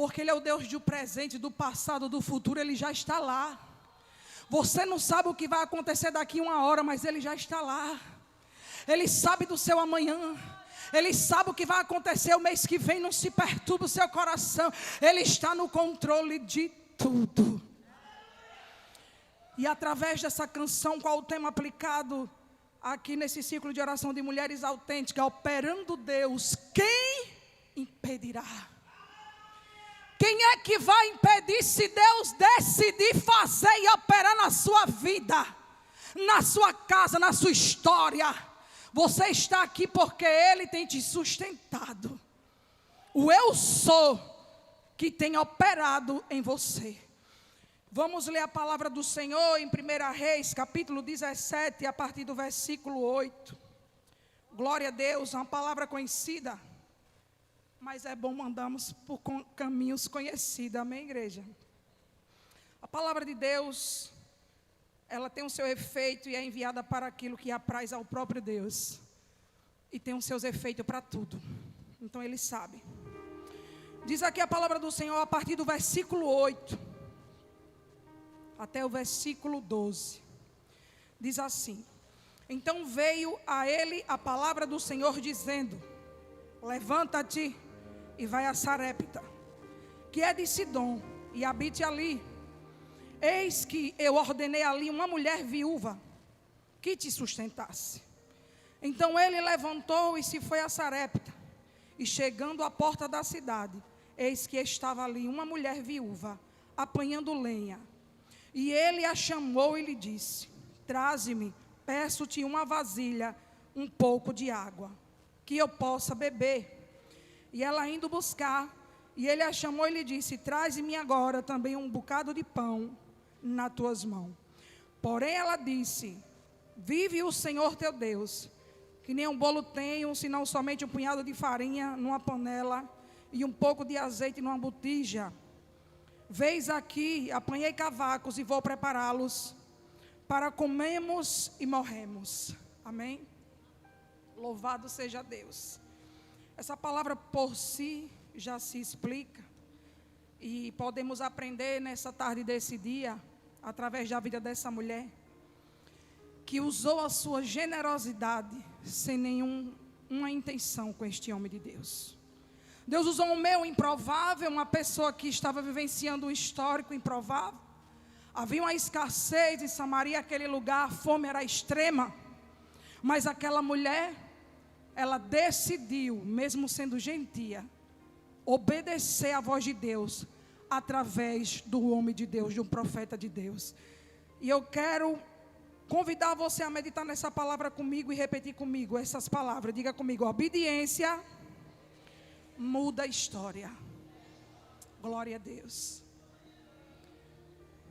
Porque Ele é o Deus do presente, do passado, do futuro. Ele já está lá. Você não sabe o que vai acontecer daqui uma hora, mas Ele já está lá. Ele sabe do seu amanhã. Ele sabe o que vai acontecer o mês que vem. Não se perturbe o seu coração. Ele está no controle de tudo. E através dessa canção, qual o tema aplicado aqui nesse ciclo de oração de mulheres autênticas? Operando Deus, quem impedirá? Quem é que vai impedir se Deus decidir fazer e operar na sua vida, na sua casa, na sua história? Você está aqui porque Ele tem te sustentado. O eu sou que tem operado em você. Vamos ler a palavra do Senhor em 1 Reis, capítulo 17, a partir do versículo 8. Glória a Deus, uma palavra conhecida, mas é bom mandarmos por caminhos conhecidos, amém, igreja? A palavra de Deus, ela tem o seu efeito e é enviada para aquilo que apraz ao próprio Deus. E tem os seus efeitos para tudo, então Ele sabe. Diz aqui a palavra do Senhor a partir do versículo 8. Até o versículo 12, diz assim: então veio a ele a palavra do Senhor dizendo: levanta-te e vai a Sarepta, que é de Sidom, e habite ali. Eis que eu ordenei ali uma mulher viúva, que te sustentasse. Então ele levantou e se foi a Sarepta, e chegando à porta da cidade, eis que estava ali uma mulher viúva, apanhando lenha. E ele a chamou e lhe disse: traze-me, peço-te uma vasilha, um pouco de água, que eu possa beber. E ela indo buscar, e ele a chamou e lhe disse: traze-me agora também um bocado de pão nas tuas mãos. Porém ela disse: vive o Senhor teu Deus, que nem um bolo tenho, senão somente um punhado de farinha numa panela, e um pouco de azeite numa botija. Veis aqui, apanhei cavacos e vou prepará-los, para comermos e morremos. Amém? Louvado seja Deus. Essa palavra por si já se explica. E podemos aprender nessa tarde desse dia, através da vida dessa mulher, que usou a sua generosidade sem nenhuma intenção com este homem de Deus. Deus usou um meio improvável, uma pessoa que estava vivenciando um histórico improvável. Havia uma escassez em Samaria, aquele lugar, a fome era extrema. Mas aquela mulher, ela decidiu, mesmo sendo gentia, obedecer à voz de Deus, através do homem de Deus, de um profeta de Deus. E eu quero convidar você a meditar nessa palavra comigo e repetir comigo essas palavras. Diga comigo: obediência muda a história. Glória a Deus.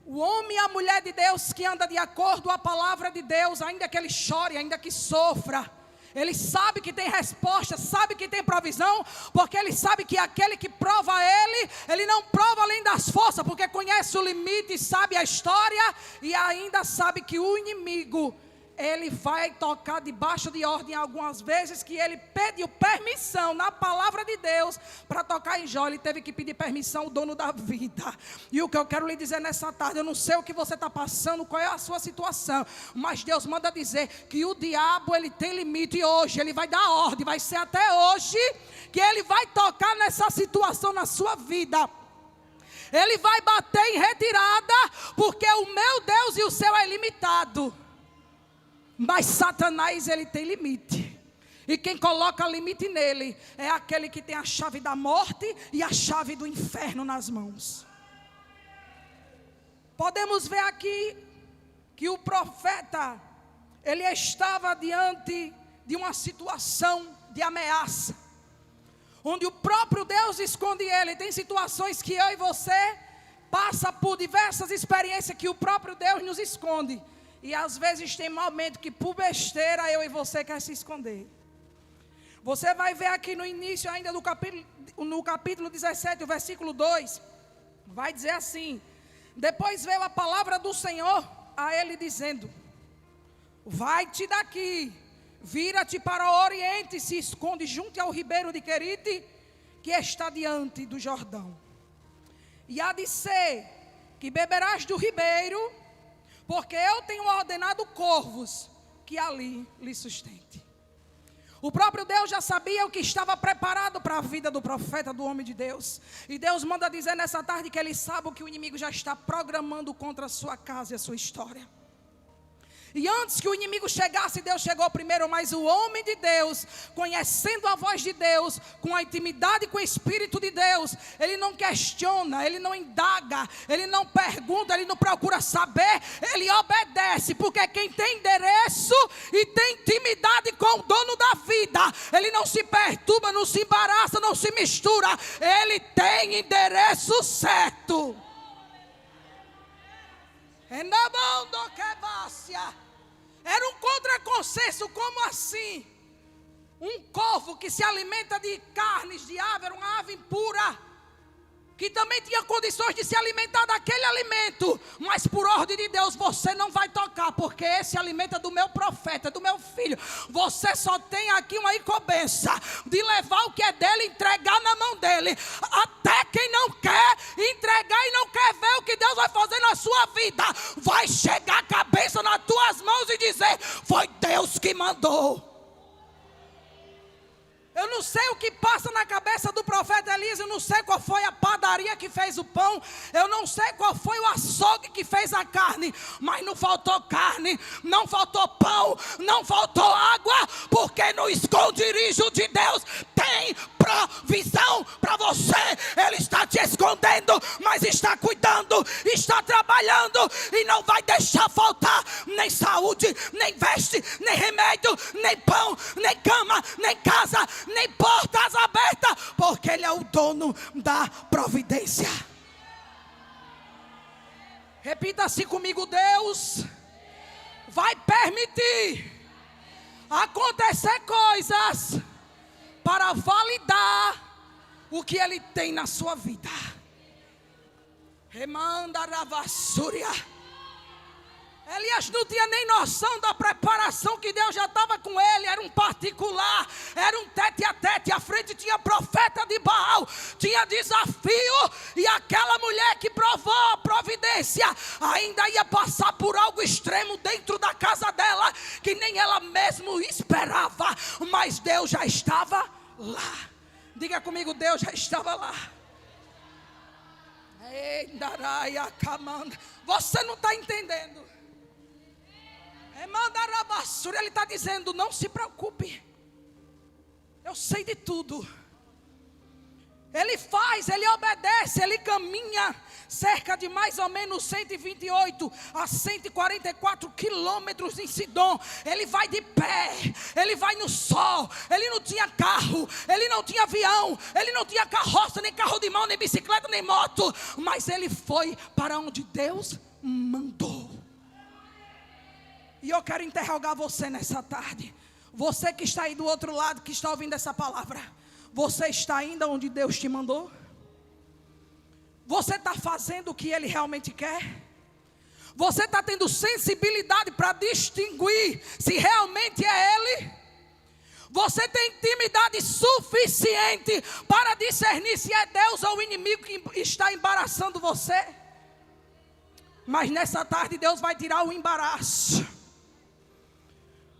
O homem e a mulher de Deus que anda de acordo com a palavra de Deus, ainda que ele chore, ainda que sofra, ele sabe que tem resposta, sabe que tem provisão, porque ele sabe que aquele que prova ele não prova além das forças, porque conhece o limite, sabe a história, e ainda sabe que o inimigo, ele vai tocar debaixo de ordem algumas vezes, que ele pediu permissão na palavra de Deus para tocar em Jó. Ele teve que pedir permissão ao dono da vida. E o que eu quero lhe dizer nessa tarde, eu não sei o que você está passando, qual é a sua situação, mas Deus manda dizer que o diabo, ele tem limite, e hoje ele vai dar ordem, vai ser até hoje que ele vai tocar nessa situação na sua vida. Ele vai bater em retirada, porque o meu Deus e o seu é limitado. Mas Satanás, ele tem limite. E quem coloca limite nele é aquele que tem a chave da morte e a chave do inferno nas mãos. Podemos ver aqui que o profeta, ele estava diante de uma situação de ameaça, onde o próprio Deus esconde ele. Tem situações que eu e você passa por diversas experiências que o próprio Deus nos esconde. E às vezes tem momento que por besteira eu e você quer se esconder. Você vai ver aqui no início ainda do capítulo 17, o versículo 2. Vai dizer assim: depois veio a palavra do Senhor a ele dizendo: vai-te daqui, vira-te para o oriente, se esconde junto ao ribeiro de Querite, que está diante do Jordão. E há de ser que beberás do ribeiro, porque eu tenho ordenado corvos que ali lhe sustente. O próprio Deus já sabia o que estava preparado para a vida do profeta, do homem de Deus. E Deus manda dizer nessa tarde que Ele sabe o que o inimigo já está programando contra a sua casa e a sua história. E antes que o inimigo chegasse, Deus chegou primeiro, mas o homem de Deus, conhecendo a voz de Deus, com a intimidade com o Espírito de Deus, ele não questiona, ele não indaga, ele não pergunta, ele não procura saber, ele obedece, porque quem tem endereço e tem intimidade com o dono da vida, ele não se perturba, não se embaraça, não se mistura, ele tem endereço certo. Era um contraconsenso, como assim? Um corvo que se alimenta de carnes de ave, era uma ave impura, que também tinha condições de se alimentar daquele alimento, mas por ordem de Deus, você não vai tocar, porque esse alimento é do meu profeta, do meu filho. Você só tem aqui uma incumbência de levar o que é dele e entregar na mão dele. Até quem não quer entregar e não quer ver o que Deus vai fazer na sua vida, vai chegar a cabeça nas tuas mãos e dizer: foi Deus que mandou. Eu não sei o que passa na cabeça do profeta Elias, eu não sei qual foi a padaria que fez o pão, eu não sei qual foi o açougue que fez a carne, mas não faltou carne, não faltou pão, não faltou água, porque no esconderijo de Deus tem provisão para você. Ele está te escondendo, mas está cuidando, está trabalhando e não vai deixar faltar nem saúde, nem veste, nem remédio, nem pão, nem cama, nem casa, nem portas abertas, porque Ele é o dono da providência. Repita assim comigo: Deus vai permitir acontecer coisas para validar o que Ele tem na sua vida. Remanda ravassúria. Elias não tinha nem noção da preparação que Deus já estava com ele. Era um particular, era um tete a tete. À frente tinha profeta de Baal, tinha desafio. E aquela mulher que provou a providência ainda ia passar por algo extremo dentro da casa dela, que nem ela mesma esperava. Mas Deus já estava lá. Diga comigo: Deus já estava lá. Você não está entendendo. Ele está dizendo: não se preocupe, eu sei de tudo. Ele faz, ele obedece, ele caminha cerca de mais ou menos 128 a 144 quilômetros em Sidom. Ele vai de pé, ele vai no sol. Ele não tinha carro, ele não tinha avião, ele não tinha carroça, nem carro de mão, nem bicicleta, nem moto. Mas ele foi para onde Deus mandou. E eu quero interrogar você nessa tarde. Você que está aí do outro lado, que está ouvindo essa palavra, você está ainda onde Deus te mandou? Você está fazendo o que Ele realmente quer? Você está tendo sensibilidade para distinguir se realmente é Ele? Você tem intimidade suficiente para discernir se é Deus ou o inimigo que está embaraçando você? Mas nessa tarde Deus vai tirar o embaraço.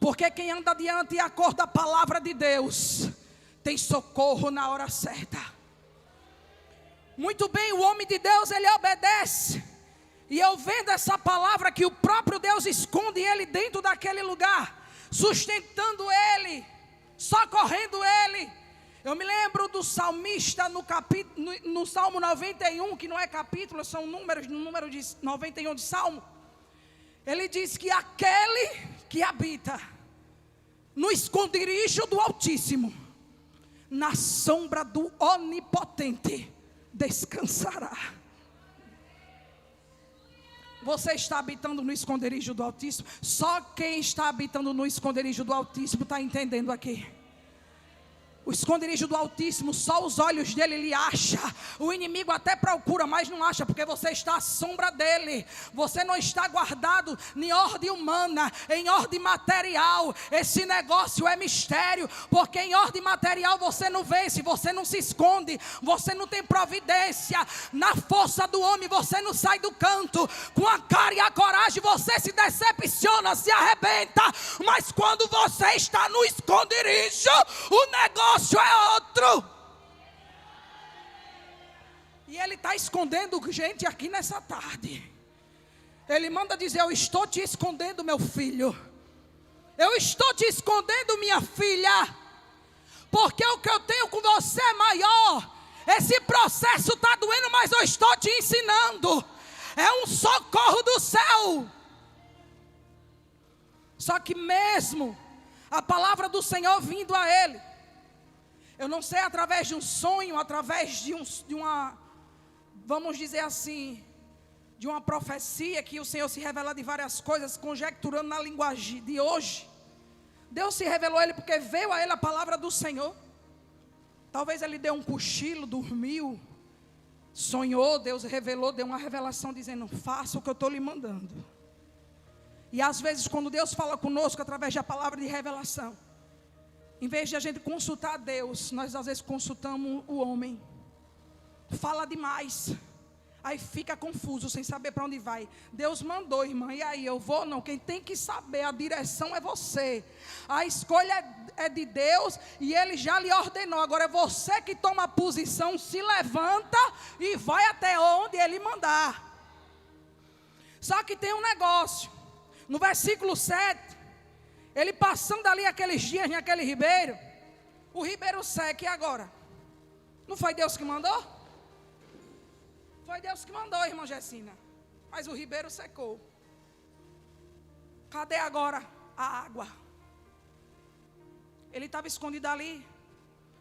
Porque quem anda diante e acorda a palavra de Deus tem socorro na hora certa. Muito bem, o homem de Deus, ele obedece. E eu vendo essa palavra que o próprio Deus esconde ele dentro daquele lugar, sustentando ele, socorrendo ele. Eu me lembro do salmista no Salmo 91, que não é capítulo, são números, no número de 91 de Salmo. Ele diz que aquele que habita no esconderijo do Altíssimo, na sombra do Onipotente, descansará. Você está habitando no esconderijo do Altíssimo? Só quem está habitando no esconderijo do Altíssimo está entendendo aqui. O esconderijo do Altíssimo, só os olhos dele ele acha. O inimigo até procura, mas não acha, porque você está à sombra dele. Você não está guardado em ordem humana, em ordem material. Esse negócio é mistério, porque em ordem material você não vence, você não se esconde, você não tem providência. Na força do homem você não sai do canto. Com a cara e a coragem você se decepciona, se arrebenta. Mas quando você está no esconderijo, o negócio é outro. E ele está escondendo gente aqui nessa tarde. Ele manda dizer: eu estou te escondendo, meu filho. Eu estou te escondendo, minha filha. Porque o que eu tenho com você é maior. Esse processo está doendo, mas eu estou te ensinando. É um socorro do céu. Só que mesmo a palavra do Senhor vindo a ele, eu não sei, através de um sonho, através de uma, vamos dizer assim, de uma profecia, que o Senhor se revela de várias coisas, conjecturando na linguagem de hoje. Deus se revelou a ele porque veio a ele a palavra do Senhor. Talvez ele deu um cochilo, dormiu, sonhou, Deus revelou, deu uma revelação dizendo: faça o que eu estou lhe mandando. E às vezes quando Deus fala conosco através da palavra de revelação, em vez de a gente consultar a Deus, nós às vezes consultamos o homem. Fala demais. Aí fica confuso, sem saber para onde vai. Deus mandou, irmã, e aí, eu vou ou não? Quem tem que saber a direção é você. A escolha é de Deus e Ele já lhe ordenou. Agora é você que toma a posição, se levanta e vai até onde Ele mandar. Só que tem um negócio. No versículo 7, ele passando ali aqueles dias naquele ribeiro, o ribeiro seca, e agora? Não foi Deus que mandou? Foi Deus que mandou, irmã Gessina. Mas o ribeiro secou. Cadê agora a água? Ele estava escondido ali,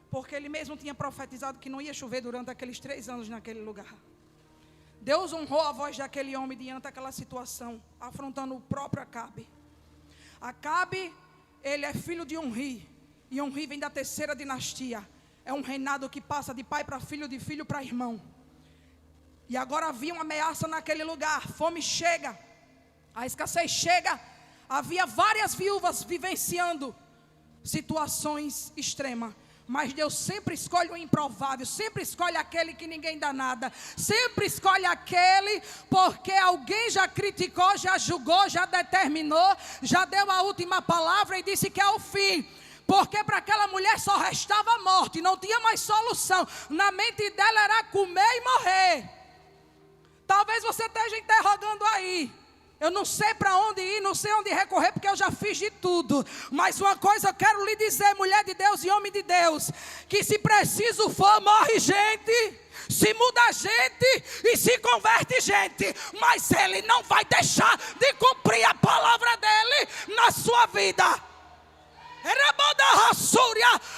porque ele mesmo tinha profetizado que não ia chover durante aqueles 3 anos naquele lugar. Deus honrou a voz daquele homem diante daquela situação, afrontando o próprio Acabe. Acabe, ele é filho de Onri, e Onri vem da 3ª dinastia. É um reinado que passa de pai para filho, de filho para irmão. E agora havia uma ameaça naquele lugar, fome chega, a escassez chega. Havia várias viúvas vivenciando situações extremas. Mas Deus sempre escolhe o improvável, sempre escolhe aquele que ninguém dá nada, sempre escolhe aquele porque alguém já criticou, já julgou, já determinou, já deu a última palavra e disse que é o fim. Porque para aquela mulher só restava a morte, não tinha mais solução. Na mente dela era comer e morrer. Talvez você esteja interrogando aí: eu não sei para onde ir, não sei onde recorrer, porque eu já fiz de tudo. Mas uma coisa eu quero lhe dizer, mulher de Deus e homem de Deus, que se preciso for, morre gente, se muda gente e se converte gente, mas Ele não vai deixar de cumprir a palavra dEle na sua vida.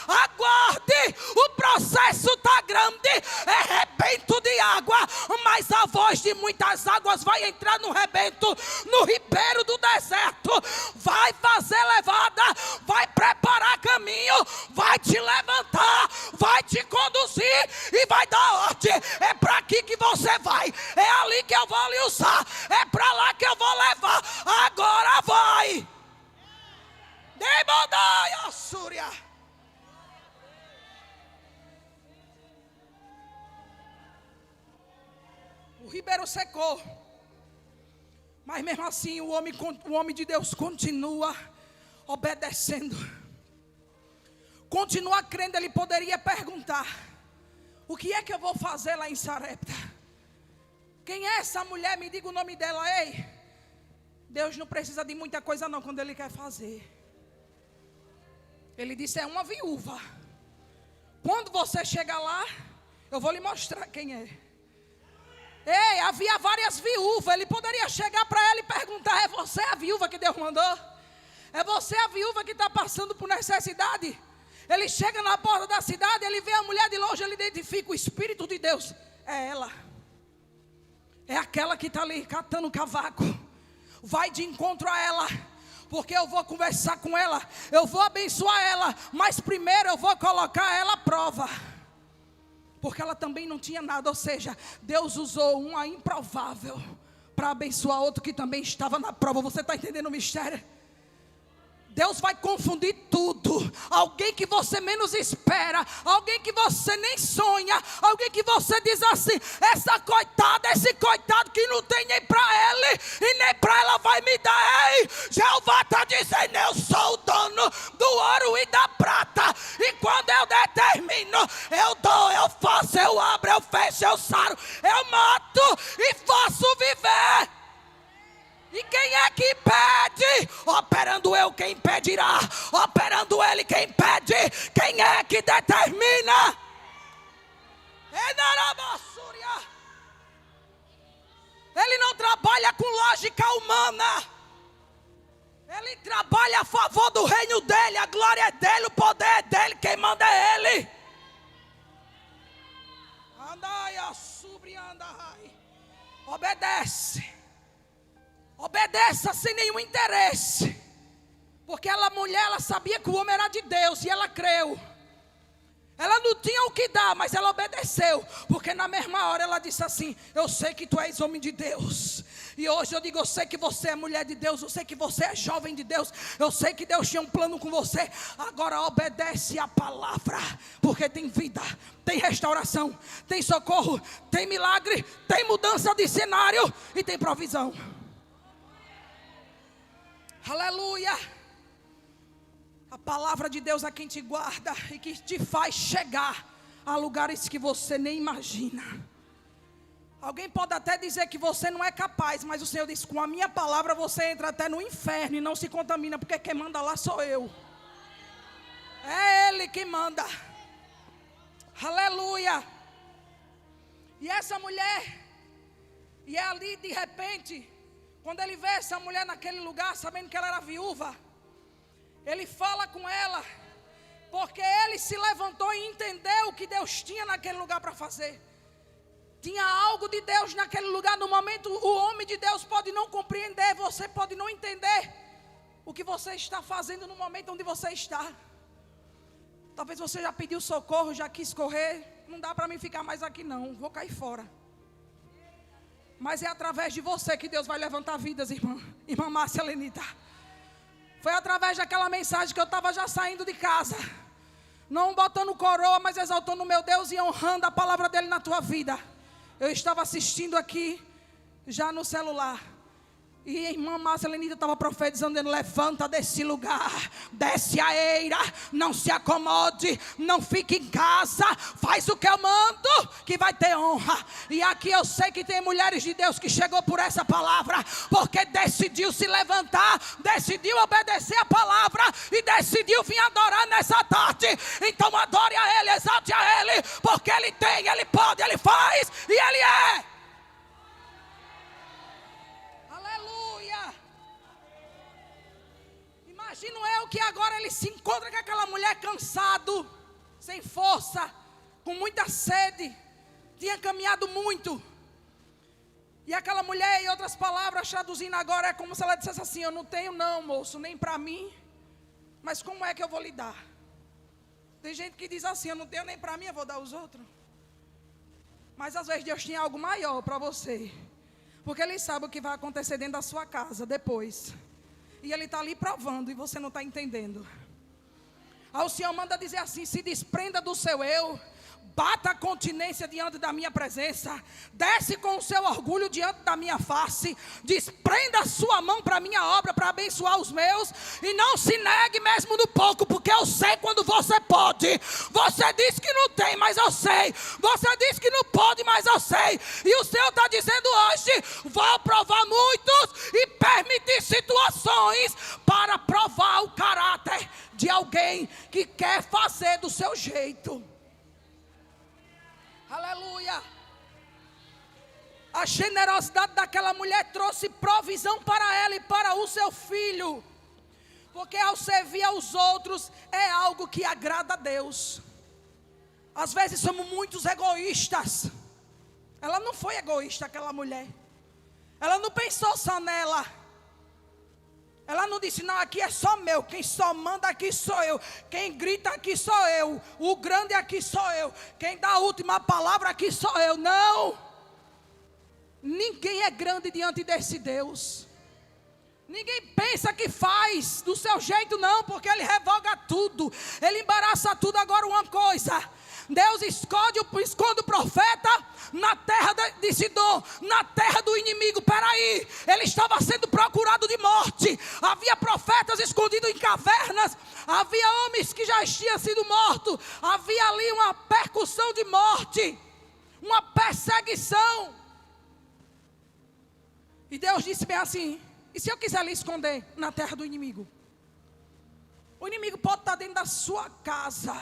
Aguarde, o processo está grande, é rebento de água, mas a voz de muitas águas vai entrar no rebento, no ribeiro do deserto, vai fazer levada, vai preparar caminho, vai te levantar, vai te conduzir e vai dar ordem. É para aqui que você vai, é ali que eu vou lhe usar, é para lá que eu vou levar, agora vai. O ribeiro secou, mas mesmo assim o homem de Deus continua obedecendo, continua crendo. Ele poderia perguntar: o que é que eu vou fazer lá em Sarepta? Quem é essa mulher? Me diga o nome dela. Ei, Deus não precisa de muita coisa não quando Ele quer fazer. Ele disse: é uma viúva. Quando você chegar lá, eu vou lhe mostrar quem é. Ei, havia várias viúvas. Ele poderia chegar para ela e perguntar: é você a viúva que Deus mandou? É você a viúva que está passando por necessidade? Ele chega na porta da cidade, ele vê a mulher de longe, ele identifica o Espírito de Deus. É ela. É aquela que está ali catando cavaco. Vai de encontro a ela, porque eu vou conversar com ela, eu vou abençoar ela, mas primeiro eu vou colocar ela à prova. Porque ela também não tinha nada, ou seja, Deus usou uma improvável para abençoar outro que também estava na prova. Você está entendendo o mistério? Deus vai confundir tudo. Alguém que você menos espera, alguém que você nem sonha, alguém que você diz assim: essa coitada, esse coitado que não tem nem para ele e nem para ela vai me dar. Ei, Jeová está dizendo: eu sou o dono do ouro e da prata, e quando eu determino, eu dou, eu faço, eu abro, eu fecho, eu saro, eu mato e faço viver. E quem é que impede? Operando eu, quem impedirá? Operando ele, quem impede? Quem é que determina? Ele não trabalha com lógica humana. Ele trabalha a favor do reino dele. A glória é dele, o poder é dele, quem manda é ele. Obedece. Obedeça sem nenhum interesse. Porque ela mulher, ela sabia que o homem era de Deus e ela creu. Ela não tinha o que dar, mas ela obedeceu. Porque na mesma hora ela disse assim: eu sei que tu és homem de Deus. E hoje eu digo: eu sei que você é mulher de Deus. Eu sei que você é jovem de Deus. Eu sei que Deus tinha um plano com você. Agora obedece a palavra. Porque tem vida, tem restauração, tem socorro, tem milagre, tem mudança de cenário e tem provisão. Aleluia. A palavra de Deus é quem te guarda e que te faz chegar a lugares que você nem imagina. Alguém pode até dizer que você não é capaz, mas o Senhor diz: com a minha palavra você entra até no inferno e não se contamina, porque quem manda lá sou eu. É Ele que manda. Aleluia. E essa mulher, e é ali de repente, quando ele vê essa mulher naquele lugar, sabendo que ela era viúva, ele fala com ela, porque ele se levantou e entendeu o que Deus tinha naquele lugar para fazer. Tinha algo de Deus naquele lugar. No momento, o homem de Deus pode não compreender, você pode não entender o que você está fazendo no momento onde você está. Talvez você já pediu socorro, já quis correr. Não dá para mim ficar mais aqui não, vou cair fora. Mas é através de você que Deus vai levantar vidas, irmã. Irmã Márcia Lenita. Foi através daquela mensagem que eu estava já saindo de casa. Não botando coroa, mas exaltando o meu Deus e honrando a palavra dele na tua vida. Eu estava assistindo aqui, já no celular. E a irmã Márcia Lenita estava profetizando, dizendo: levanta desse lugar, desce a eira, não se acomode, não fique em casa, faz o que eu mando, que vai ter honra. E aqui eu sei que tem mulheres de Deus que chegou por essa palavra, porque decidiu se levantar, decidiu obedecer a palavra e decidiu vir adorar nessa tarde. Então adore a Ele, exalte a Ele, porque Ele tem, Ele pode, Ele faz e Ele é. Imagino eu que agora ele se encontra com aquela mulher cansado, sem força, com muita sede, tinha caminhado muito. E aquela mulher, em outras palavras, traduzindo agora, é como se ela dissesse assim: eu não tenho não, moço, nem para mim, mas como é que eu vou lhe dar? Tem gente que diz assim: eu não tenho nem para mim, eu vou dar aos outros. Mas às vezes Deus tem algo maior para você, porque Ele sabe o que vai acontecer dentro da sua casa depois. E Ele está ali provando e você não está entendendo. Aí o Senhor manda dizer assim: se desprenda do seu eu, bata a continência diante da minha presença, desce com o seu orgulho diante da minha face, desprenda a sua mão para a minha obra, para abençoar os meus, e não se negue mesmo no pouco, porque eu sei quando você pode. Você diz que não tem, mas eu sei. Você diz que não pode, mas eu sei. E o Senhor está dizendo hoje: vou provar muitos e permitir situações para provar o caráter de alguém que quer fazer do seu jeito. Aleluia. A generosidade daquela mulher trouxe provisão para ela e para o seu filho. Porque ao servir aos outros é algo que agrada a Deus. Às vezes somos muitos egoístas. Ela não foi egoísta, aquela mulher. Ela não pensou só nela. Ela não disse, não, aqui é só meu. Quem só manda aqui sou eu. Quem grita aqui sou eu. O grande aqui sou eu. Quem dá a última palavra aqui sou eu. Não. Ninguém é grande diante desse Deus. Ninguém pensa que faz do seu jeito, não, porque Ele revoga tudo. Ele embaraça tudo. Agora uma coisa, Deus esconde o profeta na terra de Sidom, na terra do inimigo. Peraí, ele estava sendo procurado de morte. Havia profetas escondidos em cavernas. Havia homens que já tinham sido mortos. Havia ali uma percussão de morte, uma perseguição. E Deus disse bem assim: e se eu quiser lhe esconder na terra do inimigo? O inimigo pode estar dentro da sua casa,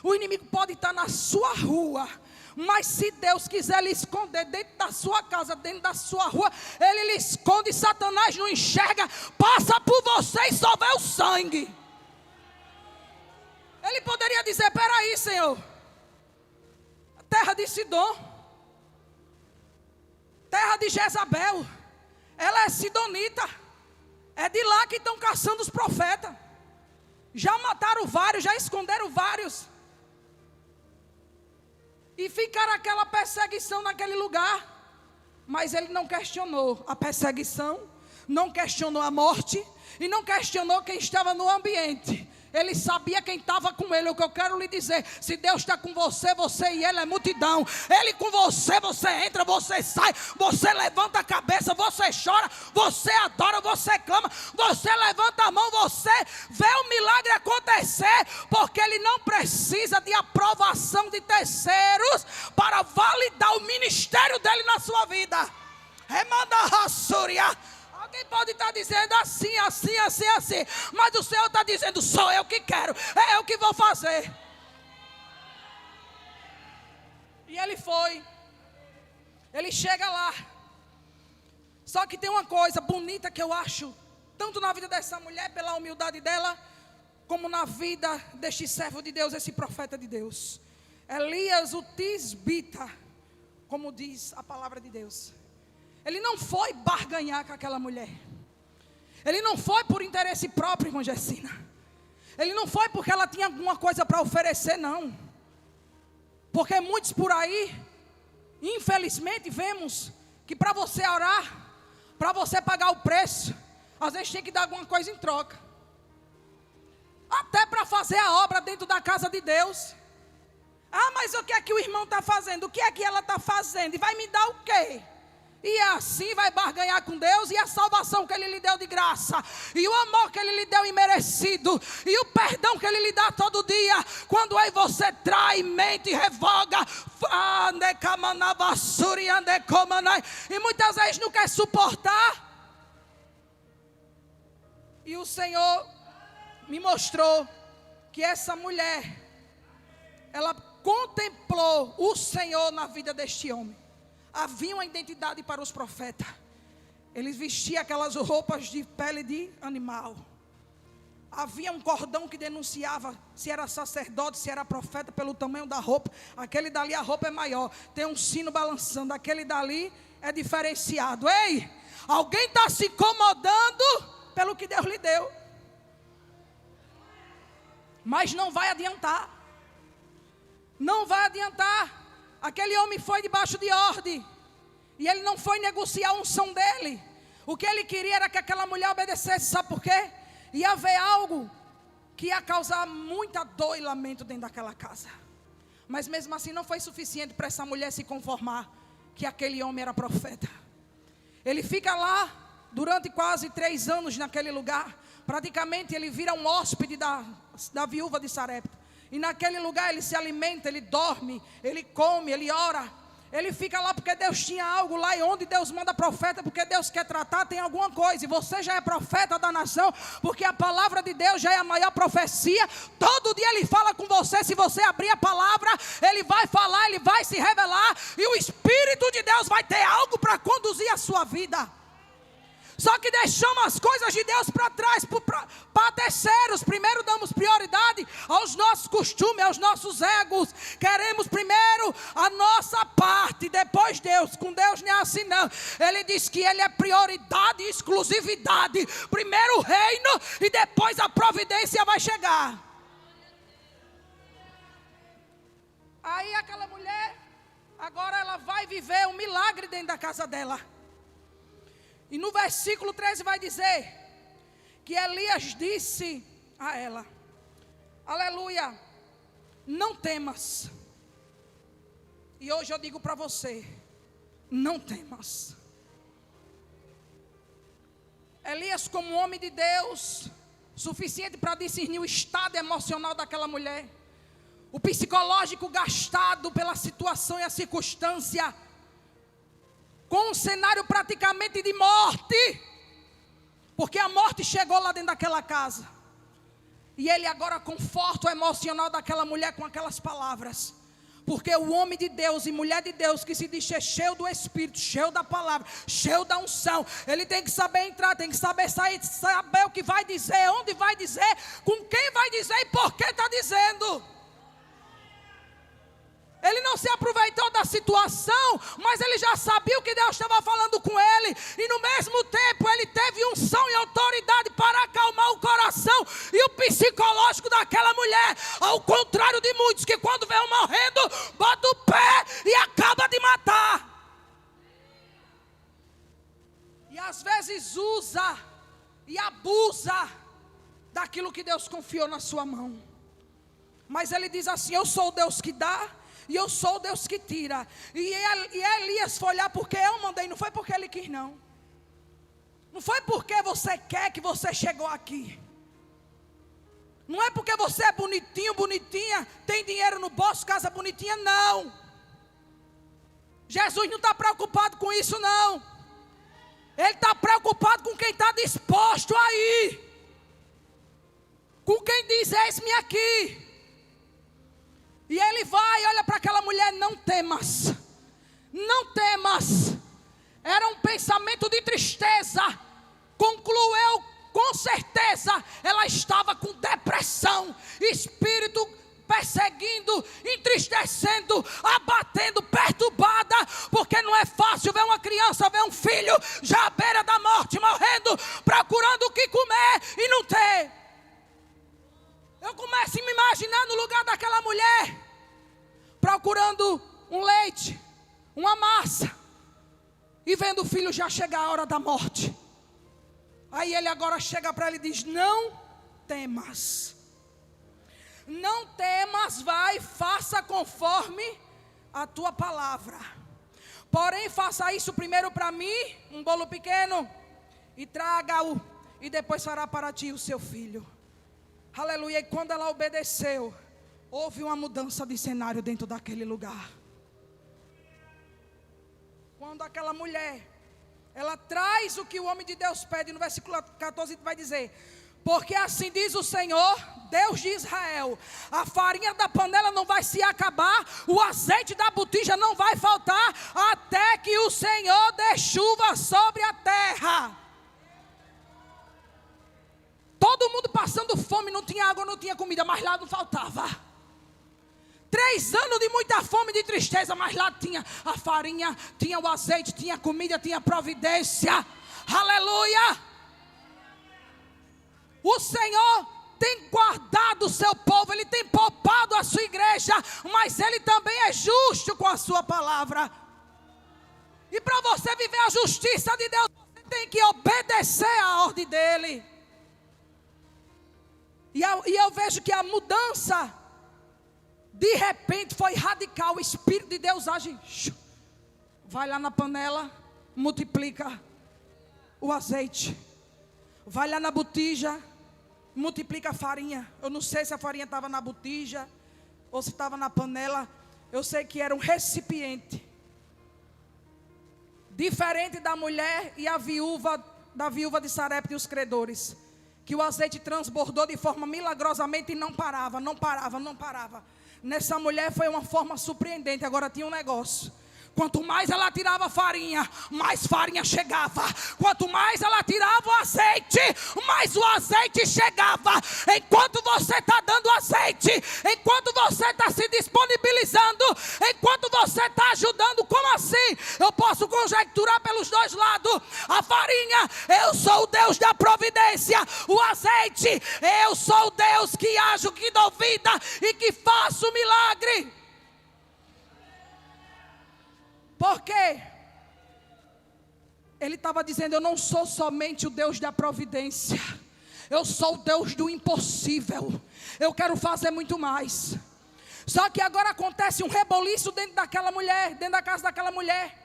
o inimigo pode estar na sua rua, mas se Deus quiser lhe esconder dentro da sua casa, dentro da sua rua, Ele lhe esconde. Satanás não enxerga, passa por você e só vê o sangue. Ele poderia dizer: peraí, Senhor, terra de Sidom, terra de Jezabel, ela é sidonita, é de lá que estão caçando os profetas. Já mataram vários, já esconderam vários. E ficaram aquela perseguição naquele lugar. Mas ele não questionou a perseguição, não questionou a morte, e não questionou quem estava no ambiente. Ele sabia quem estava com ele. O que eu quero lhe dizer: se Deus está com você, você e ele é multidão. Ele com você, você entra, você sai, você levanta a cabeça, você chora, você adora, você clama, você levanta a mão, você vê o milagre acontecer, porque ele não precisa de aprovação de terceiros para validar o ministério dele na sua vida. Remanda rassúria. Alguém pode estar dizendo assim, assim, assim, assim, mas o Senhor está dizendo: sou eu que quero, é eu que vou fazer. E ele foi. Ele chega lá. Só que tem uma coisa bonita que eu acho, tanto na vida dessa mulher, pela humildade dela, como na vida deste servo de Deus, esse profeta de Deus. Elias, o tisbita, como diz a palavra de Deus. Ele não foi barganhar com aquela mulher. Ele não foi por interesse próprio, irmã Gessina. Ele não foi porque ela tinha alguma coisa para oferecer, não. Porque muitos por aí, infelizmente, vemos que para você orar, para você pagar o preço, às vezes tem que dar alguma coisa em troca. Até para fazer a obra dentro da casa de Deus. Ah, mas o que é que o irmão está fazendo? O que é que ela está fazendo? E vai me dar o quê? E assim vai barganhar com Deus. E a salvação que Ele lhe deu de graça, e o amor que Ele lhe deu imerecido, e o perdão que Ele lhe dá todo dia. Quando aí você trai, mente e revoga, e muitas vezes não quer suportar. E o Senhor me mostrou que essa mulher, ela contemplou o Senhor na vida deste homem. Havia uma identidade para os profetas. Eles vestiam aquelas roupas de pele de animal. Havia um cordão que denunciava se era sacerdote, se era profeta, pelo tamanho da roupa. Aquele dali, a roupa é maior. Tem um sino balançando. Aquele dali é diferenciado. Ei, alguém está se incomodando pelo que Deus lhe deu. Mas não vai adiantar. Não vai adiantar. Aquele homem foi debaixo de ordem. E ele não foi negociar a unção dele. O que ele queria era que aquela mulher obedecesse. Sabe por quê? Ia haver algo que ia causar muita dor e lamento dentro daquela casa. Mas mesmo assim não foi suficiente para essa mulher se conformar que aquele homem era profeta. Ele fica lá durante quase 3 anos naquele lugar. Praticamente ele vira um hóspede da viúva de Sarepta. E naquele lugar ele se alimenta, ele dorme, ele come, ele ora. Ele fica lá porque Deus tinha algo lá. E onde Deus manda profeta, porque Deus quer tratar, tem alguma coisa. E você já é profeta da nação, porque a palavra de Deus já é a maior profecia. Todo dia Ele fala com você. Se você abrir a palavra, Ele vai falar, Ele vai se revelar. E o Espírito de Deus vai ter algo para conduzir a sua vida. Só que deixamos as coisas de Deus para trás, para terceiros. Primeiro damos prioridade aos nossos costumes, aos nossos egos. Queremos primeiro a nossa parte, depois Deus. Com Deus nem é assim não. Ele diz que Ele é prioridade e exclusividade. Primeiro o reino e depois a providência vai chegar. Aí aquela mulher, agora ela vai viver um milagre dentro da casa dela. E no versículo 13 vai dizer que Elias disse a ela: aleluia, não temas. E hoje eu digo para você: não temas. Elias, como homem de Deus, suficiente para discernir o estado emocional daquela mulher, o psicológico gastado pela situação e a circunstância, com um cenário praticamente de morte, porque a morte chegou lá dentro daquela casa. E ele agora conforta o emocional daquela mulher com aquelas palavras. Porque o homem de Deus e mulher de Deus que se diz cheio do Espírito, cheio da palavra, cheio da unção, ele tem que saber entrar, tem que saber sair, saber o que vai dizer, onde vai dizer, com quem vai dizer e por que está dizendo. Ele não se aproveitou da situação, mas ele já sabia o que Deus estava falando com ele. E no mesmo tempo ele teve unção e autoridade para acalmar o coração e o psicológico daquela mulher. Ao contrário de muitos que quando vê um morrendo, bota o pé e acaba de matar. E às vezes usa e abusa daquilo que Deus confiou na sua mão. Mas ele diz assim: eu sou o Deus que dá e eu sou o Deus que tira. E Elias foi olhar porque eu mandei, não foi porque ele quis não. Não foi porque você quer que você chegou aqui. Não é porque você é bonitinho, bonitinha, tem dinheiro no bolso, casa bonitinha, não. Jesus não está preocupado com isso não. Ele está preocupado com quem está disposto a ir. Com quem diz: eis-me aqui. E ele vai, olha para aquela mulher: não temas, não temas. Era um pensamento de tristeza. Concluiu, com certeza, ela estava com depressão, espírito perseguindo, entristecendo, abatendo, perturbada, porque não é fácil ver uma criança, ver um filho já à beira da morte, morrendo, procurando o que comer e não ter. Eu começo a me imaginar no lugar daquela mulher, procurando um leite, uma massa, e vendo o filho já chegar a hora da morte. Aí ele agora chega para ela e diz: não temas. Não temas, vai, faça conforme a tua palavra. Porém, faça isso primeiro para mim, um bolo pequeno, e traga-o, e depois fará para ti o seu filho. Aleluia. E quando ela obedeceu, houve uma mudança de cenário dentro daquele lugar. Quando aquela mulher, ela traz o que o homem de Deus pede, no versículo 14 vai dizer: porque assim diz o Senhor, Deus de Israel, a farinha da panela não vai se acabar, o azeite da botija não vai faltar, até que o Senhor dê chuva sobre a terra. Todo mundo passando fome, não tinha água, não tinha comida, mas lá não faltava. 3 anos de muita fome e de tristeza, mas lá tinha a farinha, tinha o azeite, tinha comida, tinha providência. Aleluia! O Senhor tem guardado o seu povo, Ele tem poupado a sua igreja, mas Ele também é justo com a sua palavra. E para você viver a justiça de Deus, você tem que obedecer à ordem dEle. E eu vejo que a mudança, de repente, foi radical. O Espírito de Deus age. Vai lá na panela, multiplica o azeite. Vai lá na botija, multiplica a farinha. Eu não sei se a farinha estava na botija ou se estava na panela. Eu sei que era um recipiente. Diferente da mulher e da viúva de Sarepta e os credores, que o azeite transbordou de forma milagrosamente e não parava. Nessa mulher foi uma forma surpreendente. Agora tinha um negócio. Quanto mais ela tirava farinha, mais farinha chegava. Quanto mais ela tirava o azeite, mais o azeite chegava. Enquanto você está dando azeite, enquanto você está se disponibilizando, enquanto você está ajudando, como assim? Eu posso conjecturar pelos dois lados. A farinha, eu sou o Deus da providência. O azeite, eu sou o Deus que ajo, que dou vida e que faço milagre. Por quê? Ele estava dizendo: eu não sou somente o Deus da providência, eu sou o Deus do impossível. Eu quero fazer muito mais. Só que agora acontece um reboliço dentro daquela mulher, dentro da casa daquela mulher.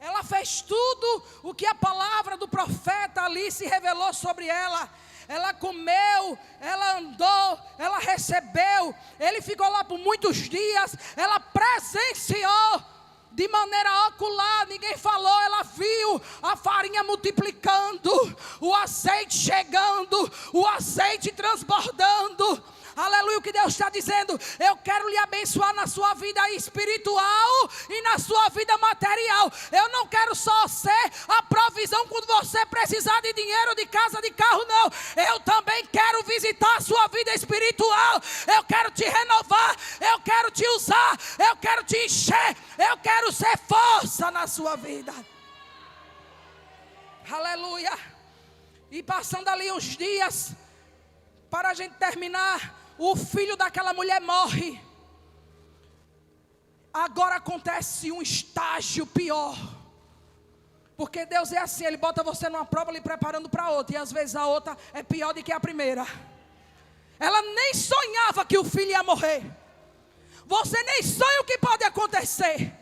Ela fez tudo o que a palavra do profeta ali se revelou sobre ela. Ela comeu, ela andou, ela recebeu. Ele ficou lá por muitos dias. Ela presenciou de maneira ocular, ninguém falou, ela viu a farinha multiplicando, o azeite chegando, o azeite transbordando. Aleluia, o que Deus está dizendo: eu quero lhe abençoar na sua vida espiritual e na sua vida material. Eu não quero só ser a provisão quando você precisar de dinheiro, de casa, de carro, não. Eu também quero visitar a sua vida espiritual. Eu quero te renovar, eu quero te usar, eu quero te encher, eu quero ser força na sua vida. Aleluia. E passando ali uns dias, para a gente terminar, o filho daquela mulher morre. Agora acontece um estágio pior. Porque Deus é assim, Ele bota você numa prova, lhe preparando para outra. E às vezes a outra é pior do que a primeira. Ela nem sonhava que o filho ia morrer. Você nem sonha o que pode acontecer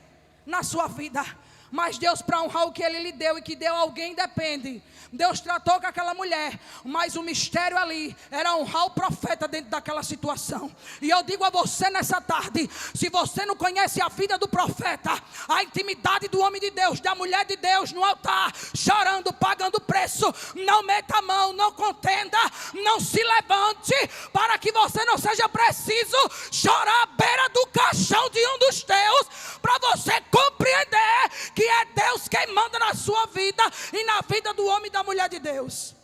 na sua vida. Mas Deus, para honrar o que Ele lhe deu e que deu a alguém, depende. Deus tratou com aquela mulher, mas o mistério ali era honrar o profeta dentro daquela situação. E eu digo a você nessa tarde: se você não conhece a vida do profeta, a intimidade do homem de Deus, da mulher de Deus no altar, chorando, pagando preço, não meta a mão, não contenda, não se levante, para que você não seja preciso chorar à beira do caixão de um dos teus, para você compreender que é Deus quem manda na sua vida e na vida do homem e da mulher de Deus.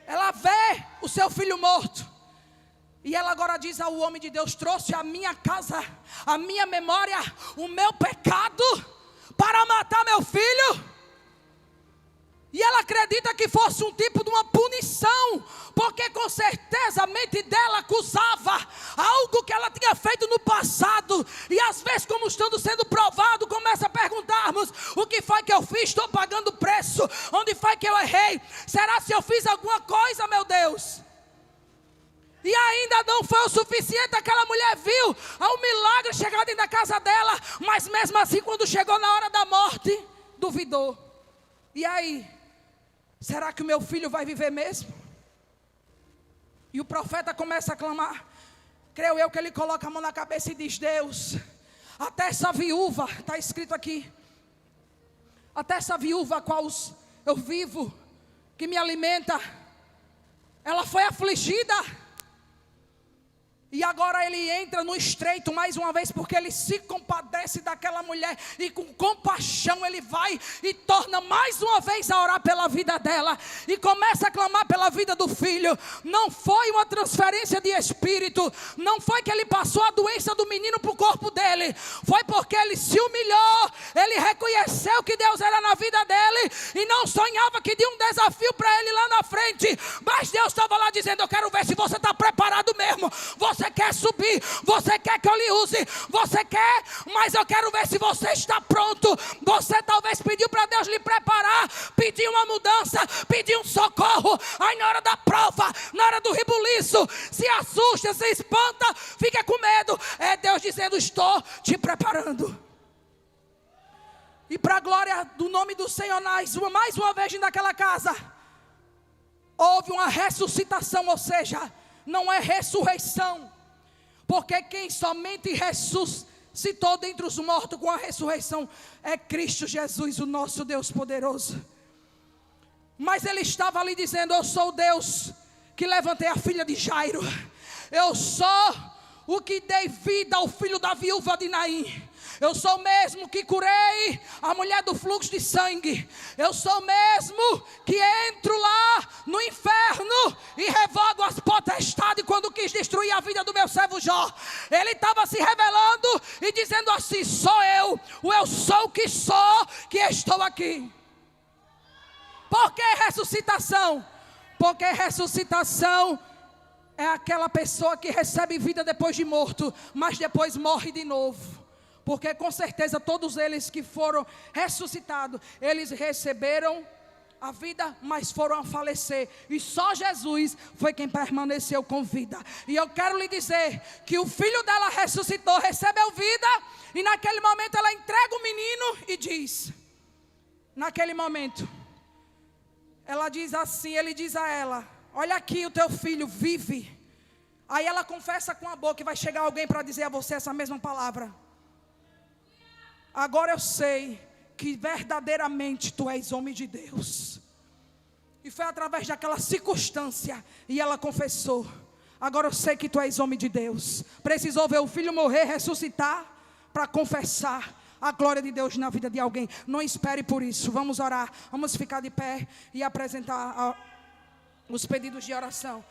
Ela vê o seu filho morto, e ela agora diz ao homem de Deus: trouxe a minha casa, a minha memória, o meu pecado para matar meu filho. E ela acredita que fosse um tipo de uma punição, porque com certeza a mente dela acusava algo que ela tinha feito no passado. E às vezes, como estando sendo provado, começa a perguntarmos: o que foi que eu fiz? Estou pagando preço. Onde foi que eu errei? Será se eu fiz alguma coisa, meu Deus? E ainda não foi o suficiente. Aquela mulher viu um milagre chegar dentro da casa dela, mas mesmo assim, quando chegou na hora da morte, duvidou. E aí? Será que o meu filho vai viver mesmo? E o profeta começa a clamar. Creio eu que ele coloca a mão na cabeça e diz: Deus, até essa viúva, está escrito aqui, até essa viúva a qual eu vivo, que me alimenta, ela foi afligida. E agora ele entra no estreito mais uma vez, porque ele se compadece daquela mulher, e com compaixão ele vai e torna mais uma vez a orar pela vida dela, e começa a clamar pela vida do filho. Não foi uma transferência de espírito, não foi que ele passou a doença do menino para o corpo dele, foi porque ele se humilhou, ele reconheceu que Deus era na vida dele, e não sonhava que tinha um desafio para ele lá na frente. Mas Deus estava lá dizendo: eu quero ver se você está preparado mesmo. Você quer subir, você quer que eu lhe use, você quer, mas eu quero ver se você está pronto. Você talvez pediu para Deus lhe preparar, pediu uma mudança, pediu um socorro, aí na hora da prova, na hora do rebuliço, se assusta, se espanta, fica com medo. É Deus dizendo: estou te preparando. E para a glória do nome do Senhor, mais uma vez naquela casa, houve uma ressuscitação, ou seja, não é ressurreição, porque quem somente ressuscitou dentre os mortos com a ressurreição é Cristo Jesus, o nosso Deus poderoso. Mas ele estava ali dizendo: eu sou o Deus que levantei a filha de Jairo, eu sou o que dei vida ao filho da viúva de Naim, Eu sou o mesmo que curei a mulher do fluxo de sangue. Eu sou o mesmo que entro lá no inferno e revogo as potestades quando quis destruir a vida do meu servo Jó. Ele estava se revelando e dizendo assim: sou eu, o eu sou o que sou, que estou aqui. Por que ressuscitação? Porque ressuscitação é aquela pessoa que recebe vida depois de morto, mas depois morre de novo. Porque com certeza todos eles que foram ressuscitados, eles receberam a vida, mas foram a falecer. E só Jesus foi quem permaneceu com vida. E eu quero lhe dizer que o filho dela ressuscitou, recebeu vida, e naquele momento ela entrega o menino e diz, naquele momento, ela diz assim, ele diz a ela: olha aqui, o teu filho vive. Aí ela confessa com a boca, e vai chegar alguém para dizer a você essa mesma palavra. Agora eu sei que verdadeiramente tu és homem de Deus. E foi através daquela circunstância, e ela confessou: agora eu sei que tu és homem de Deus. Precisou ver o filho morrer, ressuscitar, para confessar a glória de Deus na vida de alguém. Não espere por isso. Vamos orar, vamos ficar de pé e apresentar os pedidos de oração.